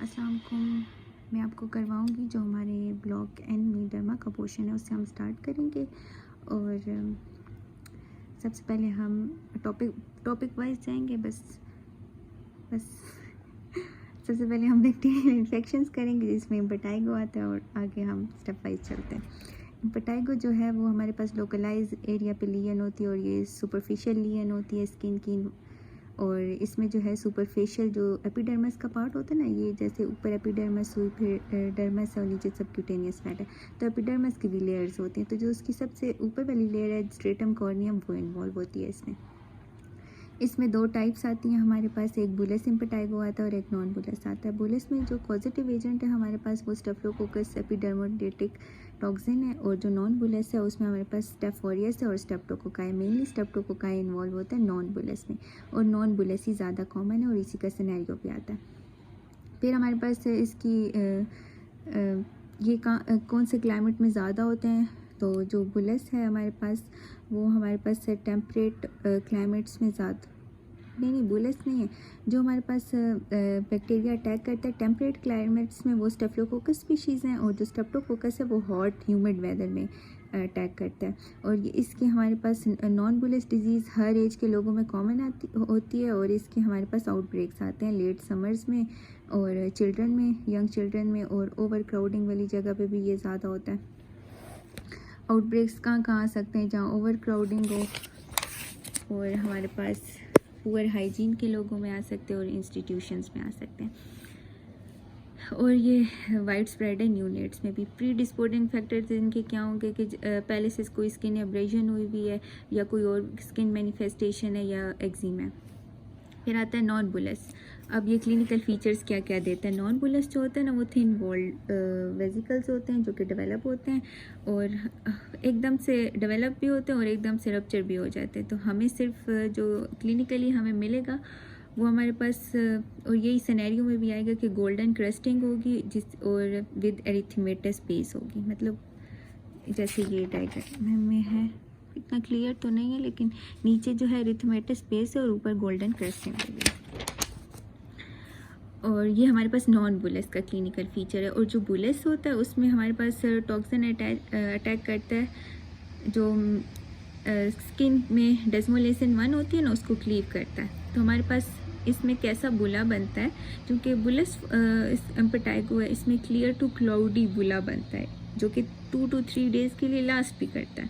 अस्सलाम वालेकुम। मैं आपको करवाऊंगी जो हमारे ब्लॉक एंड में डर्मा का पोर्शन है उससे हम स्टार्ट करेंगे। और सबसे पहले हम टॉपिक वाइज जाएंगे। बस सबसे पहले हम बैक्टीरियल इन्फेक्शंस करेंगे जिसमें इम्पेटाइगो आता है और आगे हम स्टेप वाइज चलते हैं। इम्पेटाइगो जो है वो हमारे पास लोकलाइज एरिया पे लीजन होती है और ये सुपरफिशियल लीजन होती है स्किन की। और इसमें जो है सुपरफिशियल जो एपिडर्मिस का पार्ट होता है ना, ये जैसे ऊपर एपिडर्मिस हुई फिर डर्मिस है और नीचे सबक्यूटेनियस फैट है, तो एपिडर्मिस की भी लेयर्स होती हैं। तो जो उसकी सबसे ऊपर वाली लेयर है स्ट्रेटम कॉर्नियम वो इन्वॉल्व होती है इसमें दो टाइप्स आती हैं हमारे पास। एक बुलस इम्पेटाइगो आता है और एक नॉन बुलस आता है। बुलस में जो पॉजिटिव एजेंट है हमारे पास वो स्टेफिलोकोकस एपिडर्मोडेटिक टॉक्सिन है और जो नॉन बुलस है उसमें हमारे पास स्टेफ ऑरियस है और स्टेप्टोकोकाई। मेनली स्टेप्टोकोकाई इन्वॉल्व होता है नॉन बुलस में, और नॉन बुलस ही ज़्यादा कॉमन है और इसी का सिनेरियो भी आता है। फिर हमारे पास इसकी ये कौन से क्लाइमेट में ज़्यादा होते हैं, तो जो बुलस है हमारे पास वो हमारे पास टेम्परेट क्लाइमेट्स में ज़्यादा नहीं बुलस नहीं है। जो हमारे पास बैक्टीरिया अटैक करता है टेम्परेट क्लाइमेट्स में वो स्टेफिलोकोकस स्पीशीज़ हैं, और जो स्टेप्टोकोकस है वो हॉट ह्यूमिड वेदर में अटैक करता है। और ये इसकी हमारे पास नॉन बुलस डिजीज़ हर एज के लोगों में कॉमन होती है और इसके हमारे पास आउटब्रेक्स आते हैं लेट समर्स में और चिल्ड्रन में, यंग चिल्ड्रन में, और ओवर क्राउडिंग वाली जगह पे भी ये ज़्यादा होता है। आउटब्रेक्स कहाँ आ सकते हैं, जहाँ ओवर क्राउडिंग हो और हमारे पास पुअर हाइजीन के लोगों में आ सकते हैं और इंस्टीट्यूशंस में आ सकते हैं। और ये वाइड स्प्रेड है न्यूनेट्स में भी। प्री डिस्पोर्टिंग फैक्टर्स इनके क्या होंगे कि पहले से कोई स्किन एब्रेजन हुई हुई है या कोई और स्किन मैनिफेस्टेशन है या एक्जिमा है। फिर आता है नॉन बुलस। अब ये क्लिनिकल फीचर्स क्या क्या देता है। नॉन बुलस जो होता है ना वो थिन वॉल्ड वेजिकल्स होते हैं जो कि डेवलप होते हैं और एकदम से डेवलप भी होते हैं और एकदम से रप्चर भी हो जाते हैं। तो हमें सिर्फ जो क्लिनिकली हमें मिलेगा वो हमारे पास और यही सिनेरियो में भी आएगा कि गोल्डन क्रस्टिंग होगी और विद एरिथमेटस बेस होगी। मतलब जैसे ये डायग्राम में है, इतना क्लियर तो नहीं है लेकिन नीचे जो है एरिथमेटस बेस है और ऊपर गोल्डन क्रस्टिंग होगी। और ये हमारे पास नॉन बुलस का क्लिनिकल फीचर है। और जो बुलस होता है उसमें हमारे पास टॉक्सिन अटैक करता है जो स्किन में डेस्मोलेसिन 1 होती है ना उसको क्लीव करता है। तो हमारे पास इसमें कैसा बुला बनता है, क्योंकि बुलस इम्पेटाइगो है इसमें क्लियर टू क्लाउडी बुला बनता है जो कि 2 to 3 डेज़ के लिए लास्ट भी करता है।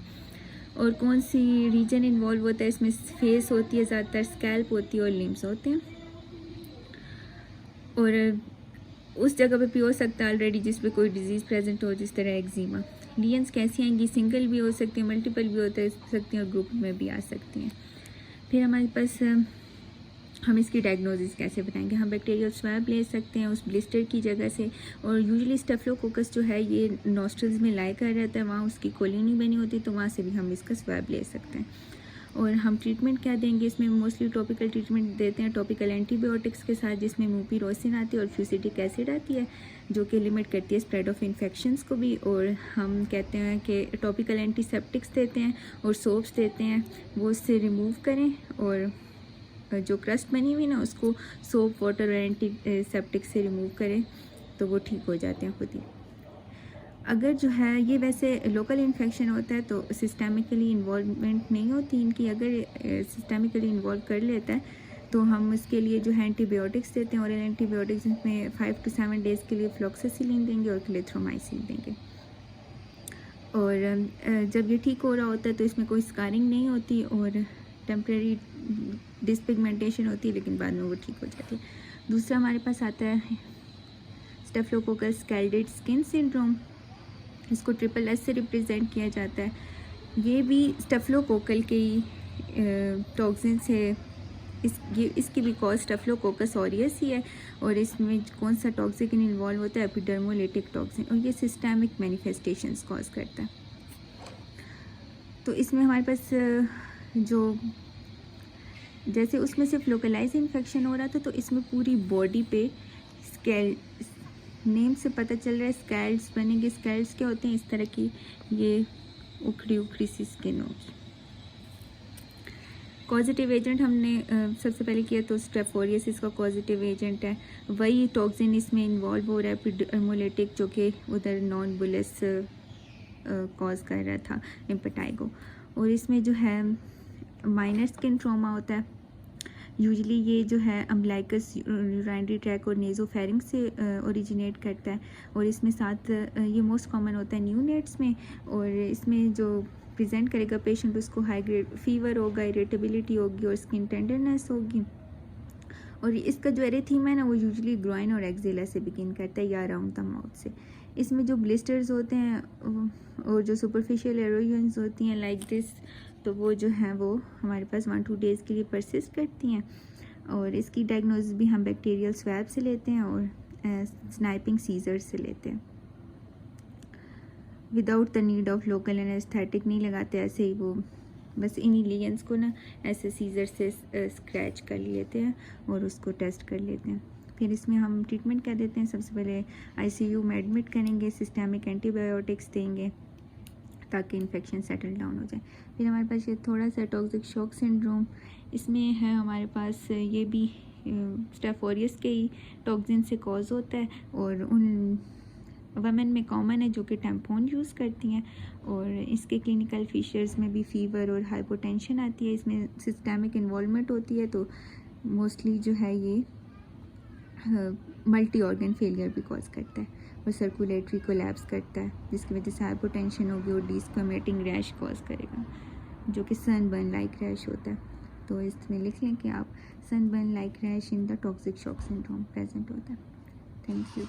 और कौन सी रीजन इन्वॉल्व होता है इसमें, फेस होती है ज़्यादातर, स्कैल्प होती है और लिम्स होते हैं। और उस जगह पे भी हो सकता है ऑलरेडी जिस पे कोई डिजीज़ प्रेजेंट हो, जिस तरह एक्जिमा। लीजन्स कैसी आएंगी, सिंगल भी हो सकती है, मल्टीपल भी होते सकती हैं और ग्रुप में भी आ सकती हैं। फिर हमारे पास हम इसकी डायग्नोसिस कैसे बताएंगे। हम बैक्टीरियल स्वैब ले सकते हैं उस ब्लिस्टर की जगह से, और यूजुअली स्टेफिलोकोकस जो है ये नॉस्ट्रल्स में लाई कर रहता है, वहाँ उसकी कॉलोनी बनी होती है तो वहाँ से भी हम इसका स्वैब ले सकते हैं। और हम ट्रीटमेंट क्या देंगे इसमें, मोस्टली टॉपिकल ट्रीटमेंट देते हैं टॉपिकल एंटीबायोटिक्स के साथ, जिसमें मूपिरोसिन आती है और फ्यूसिटिक एसिड आती है जो कि लिमिट करती है स्प्रेड ऑफ इन्फेक्शंस को भी। और हम कहते हैं कि टॉपिकल एंटीसेप्टिक्स देते हैं और सोप्स देते हैं, वो उससे रिमूव करें और जो क्रस्ट बनी हुई ना उसको सोप वाटर और एंटीसेप्टिक से रिमूव करें तो वो ठीक हो जाते हैं खुद ही। अगर जो है ये वैसे लोकल इन्फेक्शन होता है तो सिस्टेमिकली इन्वॉल्वमेंट नहीं होती इनकी। अगर सिस्टेमिकली इन्वॉल्व कर लेता है तो हम इसके लिए जो है एंटीबायोटिक्स देते हैं, और एंटीबायोटिक्स में 5 to 7 डेज़ के लिए फ्लॉक्सासिलिन देंगे और क्लेथ्रोमाइसिन देंगे। और जब ये ठीक हो रहा होता है तो इसमें कोई स्कारिंग नहीं होती और टेम्प्रेरी डिसपिगमेंटेशन होती है, लेकिन बाद में वो ठीक हो जाती है। दूसरा हमारे पास आता है स्टेफिलोकोकस स्कैल्डेड स्किन सिंड्रोम। इसको SSS से रिप्रेजेंट किया जाता है। ये भी स्टेफिलोकोकल के टॉक्सिन से इसकी भी कॉज स्टेफिलोकोकस ऑरियस ही है। और इसमें कौन सा टॉक्सिन इन्वॉल्व होता है, एपिडर्मोलेटिक टॉक्सिन, और ये सिस्टेमिक मैनिफेस्टेशंस कॉज करता है। तो इसमें हमारे पास जो जैसे उसमें सिर्फ लोकलाइज इन्फेक्शन हो रहा था, तो इसमें पूरी बॉडी पे स्कैल, नेम से पता चल रहा है स्कैल्स बनेंगे। स्कैल्स क्या होते हैं, इस तरह की ये उखड़ी सी स्किन होगी। पॉजिटिव एजेंट हमने सबसे पहले किया तो स्ट्रेप ऑरियस इसका पॉजिटिव एजेंट है, वही टॉक्सिन इसमें इन्वॉल्व हो रहा है एपिडर्मोलिटिक जो कि उधर नॉन बुलिस कॉज कर रहा था इम्पेटाइगो। और इसमें जो है माइनर स्किन ट्रॉमा होता है, यूजली ये जो है अम्बलाइकस यूराइनरी ट्रैक और नेज़ोफेरिंक्स से ओरिजिनेट करता है। और इसमें साथ ये मोस्ट कॉमन होता है न्यूनेट्स में। और इसमें जो प्रेजेंट करेगा पेशेंट उसको हाई ग्रेड फीवर होगा, इरिटेबिलिटी होगी और स्किन टेंडरनेस होगी। और इसका जो एरिथीमा है ना वो यूजली ग्रोइन और एक्जिला से बिगिन करता है या अराउंड द माउथ से। इसमें जो ब्लिस्टर्स होते हैं और जो सुपरफिशियल एरोजन्स होती हैं लाइक दिस, तो वो जो हैं वो हमारे पास 1-2 डेज़ के लिए परसिस्ट करती हैं। और इसकी डायग्नोसिस भी हम बैक्टीरियल स्वैब से लेते हैं और स्नाइपिंग सीजर से लेते हैं, without the need of local anaesthetic नहीं लगाते, ऐसे ही वो बस इन्हीं लीजन्स को ना ऐसे सीजर से स्क्रैच कर लेते हैं और उसको टेस्ट कर लेते हैं। फिर इसमें हम ट्रीटमेंट क्या देते हैं, सबसे पहले आईसीयू में एडमिट करेंगे, सिस्टेमिक एंटीबायोटिक्स देंगे ताकि इन्फेक्शन सेटल डाउन हो जाए। फिर हमारे पास ये थोड़ा सा टॉक्सिक शॉक सिंड्रोम, इसमें है हमारे पास ये भी स्ट्रेप ऑरियस के ही टॉक्सिन से कॉज होता है और उन वमेन में कॉमन है जो कि टैम्पोन यूज़ करती हैं। और इसके क्लिनिकल फीचर्स में भी फीवर और हाइपोटेंशन आती है, इसमें सिस्टेमिक इन्वॉल्वमेंट होती है, तो मोस्टली जो है ये मल्टी ऑर्गन फेलियर भी कॉज करता है और सर्कुलेटरी कोलैप्स करता है, जिसकी वजह से हाइपोटेंशन होगी और डिस्क्वेमेटिंग रैश कॉज करेगा जो कि सनबर्न लाइक रैश होता है। तो इसमें लिख लें कि आप sunburn like rash in the toxic shock syndrome present होता है। Thank you.